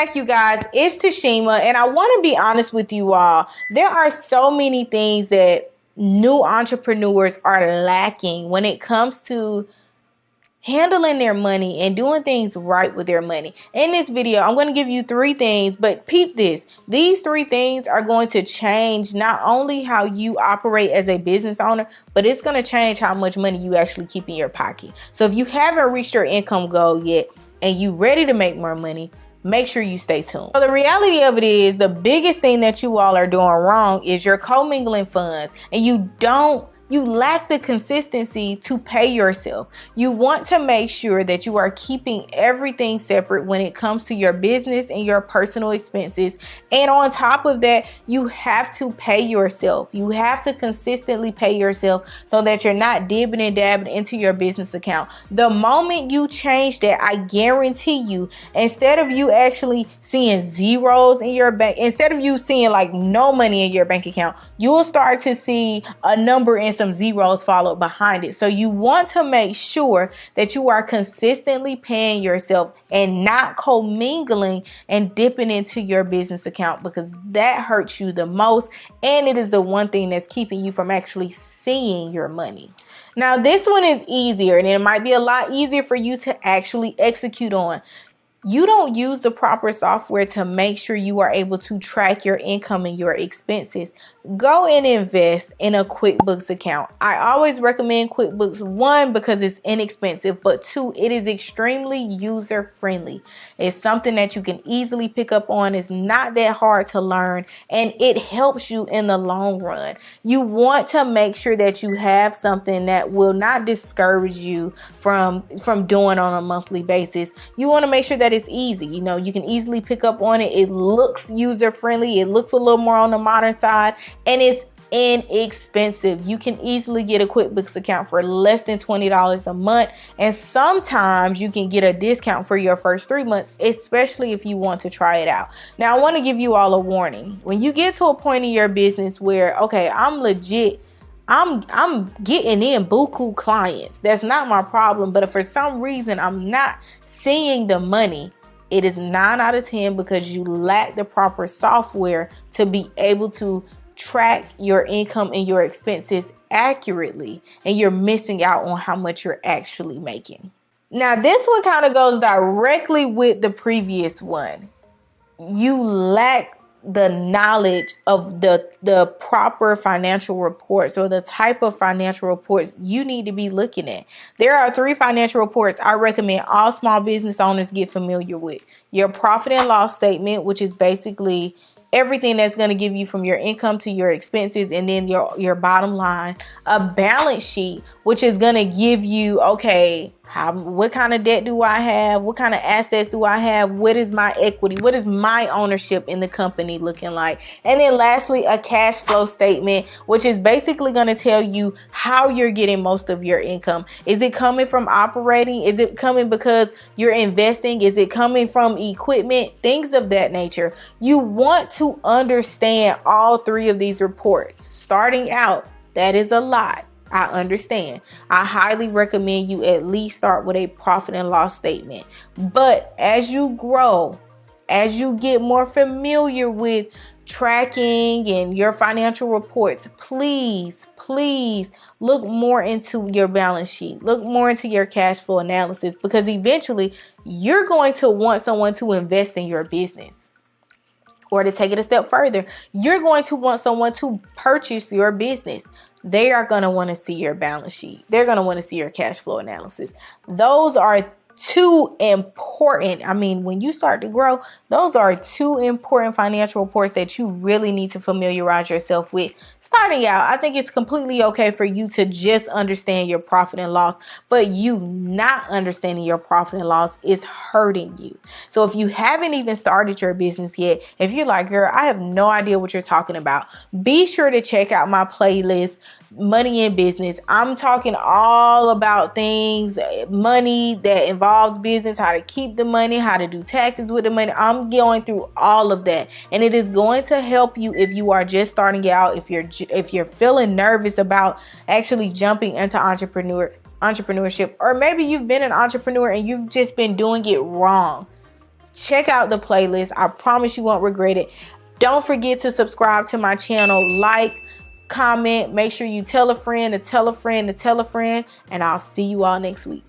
back, you guys. It's Tashima, and I want to be honest with you all. There are so many things that new entrepreneurs are lacking when it comes to handling their money and doing things right with their money. In this video, I'm going to give you 3 things, but peep this. These 3 things are going to change not only how you operate as a business owner, but it's going to change how much money you actually keep in your pocket. So if you haven't reached your income goal yet and you ready to make more money, make sure you stay tuned. So the reality of it is, the biggest thing that you all are doing wrong is you're commingling funds, and you lack the consistency to pay yourself. You want to make sure that you are keeping everything separate when it comes to your business and your personal expenses. And on top of that, you have to pay yourself. You have to consistently pay yourself so that you're not dibbing and dabbing into your business account. The moment you change that, I guarantee you, instead of you actually seeing zeros in your bank, instead of you seeing like no money in your bank account, you will start to see a number in some zeros followed behind it. So you want to make sure that you are consistently paying yourself and not commingling and dipping into your business account, because that hurts you the most, and it is the one thing that's keeping you from actually seeing your money. Now, this one is easier, and it might be a lot easier for you to actually execute on. You don't use the proper software to make sure you are able to track your income and your expenses. Go and invest in a QuickBooks account. I always recommend QuickBooks, 1, because it's inexpensive, but 2, it is extremely user friendly. It's something that you can easily pick up on. It's not that hard to learn, and it helps you in the long run. You want to make sure that you have something that will not discourage you from doing on a monthly basis. You want to make sure that it's easy. You know, you can easily pick up on it. It looks user friendly. It looks a little more on the modern side, and it's inexpensive. You can easily get a QuickBooks account for less than $20 a month, and sometimes you can get a discount for your first 3 months, especially if you want to try it out. Now, I want to give you all a warning. When you get to a point in your business where, okay, I'm legit, I'm getting in buku clients, that's not my problem, but if for some reason I'm not seeing the money, it is 9 out of 10 because you lack the proper software to be able to track your income and your expenses accurately, and you're missing out on how much you're actually making. Now, this one kind of goes directly with the previous one. You lack the knowledge of the proper financial reports, or the type of financial reports you need to be looking at. There are 3 financial reports I recommend all small business owners get familiar with. Your profit and loss statement, which is basically everything that's going to give you from your income to your expenses, and then your bottom line. A balance sheet, which is going to give you, okay, what kind of debt do I have? What kind of assets do I have? What is my equity? What is my ownership in the company looking like? And then lastly, a cash flow statement, which is basically going to tell you how you're getting most of your income. Is it coming from operating? Is it coming because you're investing? Is it coming from equipment? Things of that nature. You want to understand all 3 of these reports. Starting out, that is a lot. I understand. I highly recommend you at least start with a profit and loss statement. But as you grow, as you get more familiar with tracking and your financial reports, please look more into your balance sheet. Look more into your cash flow analysis, because eventually you're going to want someone to invest in your business. Or to take it a step further, you're going to want someone to purchase your business. They are going to want to see your balance sheet. They're going to want to see your cash flow analysis. Those are 2 important, when you start to grow, those are 2 important financial reports that you really need to familiarize yourself with. Starting out, I think it's completely okay for you to just understand your profit and loss, but you not understanding your profit and loss is hurting you. So if you haven't even started your business yet, if you're like, girl, I have no idea what you're talking about, be sure to check out my playlist, Money in Business. I'm talking all about things, money that involves business, how to keep the money, how to do taxes with the money. I'm going through all of that, and it is going to help you if you are just starting out, if you're feeling nervous about actually jumping into entrepreneurship, or maybe you've been an entrepreneur and you've just been doing it wrong. check out the playlist. I promise you won't regret it. Don't forget to subscribe to my channel, like, comment, make sure you tell a friend to tell a friend to tell a friend, and I'll see you all next week.